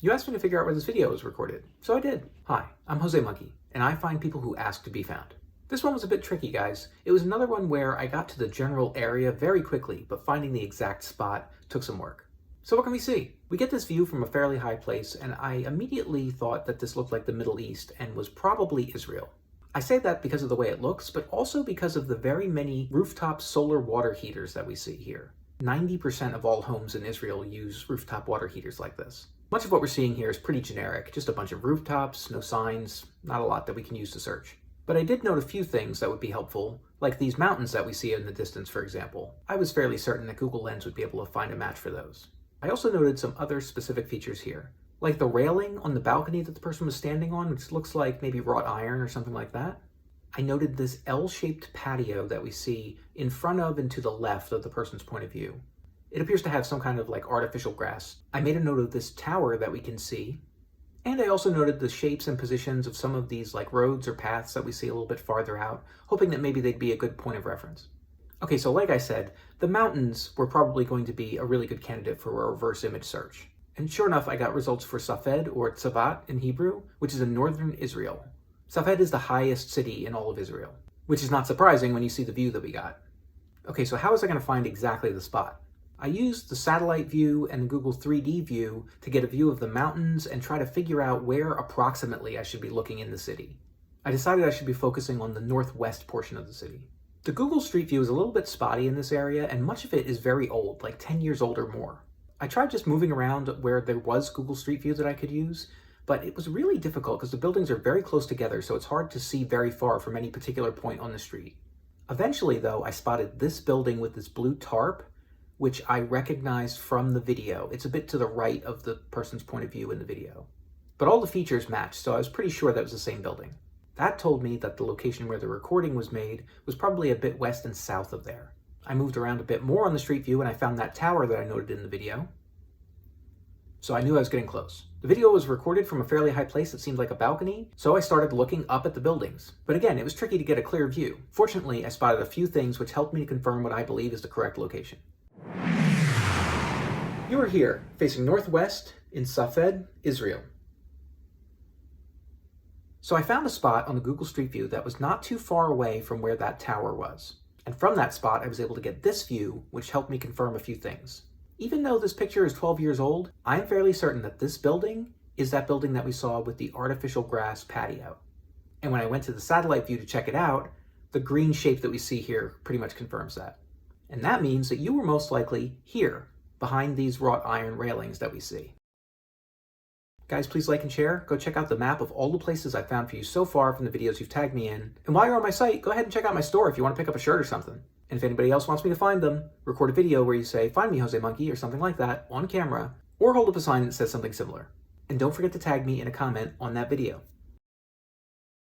You asked me to figure out where this video was recorded, so I did. Hi, I'm Jose Monkey, and I find people who ask to be found. This one was a bit tricky, guys. It was another one where I got to the general area very quickly, but finding the exact spot took some work. So what can we see? We get this view from a fairly high place, and I immediately thought that this looked like the Middle East and was probably Israel. I say that because of the way it looks, but also because of the very many rooftop solar water heaters that we see here. 90% of all homes in Israel use rooftop water heaters like this. Much of what we're seeing here is pretty generic, just a bunch of rooftops, no signs, not a lot that we can use to search. But I did note a few things that would be helpful, like these mountains that we see in the distance, for example. I was fairly certain that Google Lens would be able to find a match for those. I also noted some other specific features here, like the railing on the balcony that the person was standing on, which looks like maybe wrought iron or something like that. I noted this L-shaped patio that we see in front of and to the left of the person's point of view. It appears to have some kind of artificial grass. I made a note of this tower that we can see, and I also noted the shapes and positions of some of these roads or paths that we see a little bit farther out, hoping that maybe they'd be a good point of reference. Okay, so like I said, the mountains were probably going to be a really good candidate for a reverse image search. And sure enough, I got results for Safed, or Tzavat in Hebrew, which is in northern Israel. Safed is the highest city in all of Israel, which is not surprising when you see the view that we got. Okay, so how was I going to find exactly the spot? I used the satellite view and the Google 3D view to get a view of the mountains and try to figure out where approximately I should be looking in the city. I decided I should be focusing on the northwest portion of the city. The Google Street View is a little bit spotty in this area, and much of it is very old, like 10 years old or more. I tried just moving around where there was Google Street View that I could use, but it was really difficult because the buildings are very close together, so it's hard to see very far from any particular point on the street. Eventually, though, I spotted this building with this blue tarp, which I recognized from the video. It's a bit to the right of the person's point of view in the video. But all the features matched, so I was pretty sure that was the same building. That told me that the location where the recording was made was probably a bit west and south of there. I moved around a bit more on the street view and I found that tower that I noted in the video. So I knew I was getting close. The video was recorded from a fairly high place that seemed like a balcony, so I started looking up at the buildings. But again, it was tricky to get a clear view. Fortunately, I spotted a few things which helped me to confirm what I believe is the correct location. You are here, facing northwest in Safed, Israel. So I found a spot on the Google Street View that was not too far away from where that tower was. And from that spot, I was able to get this view, which helped me confirm a few things. Even though this picture is 12 years old, I'm fairly certain that this building is that building that we saw with the artificial grass patio. And when I went to the satellite view to check it out, the green shape that we see here pretty much confirms that. And that means that you were most likely here, behind these wrought iron railings that we see. Guys, please like and share. Go check out the map of all the places I've found for you so far from the videos you've tagged me in. And while you're on my site, go ahead and check out my store if you want to pick up a shirt or something. And if anybody else wants me to find them, record a video where you say, "Find me, Jose Monkey," or something like that on camera, or hold up a sign that says something similar. And don't forget to tag me in a comment on that video.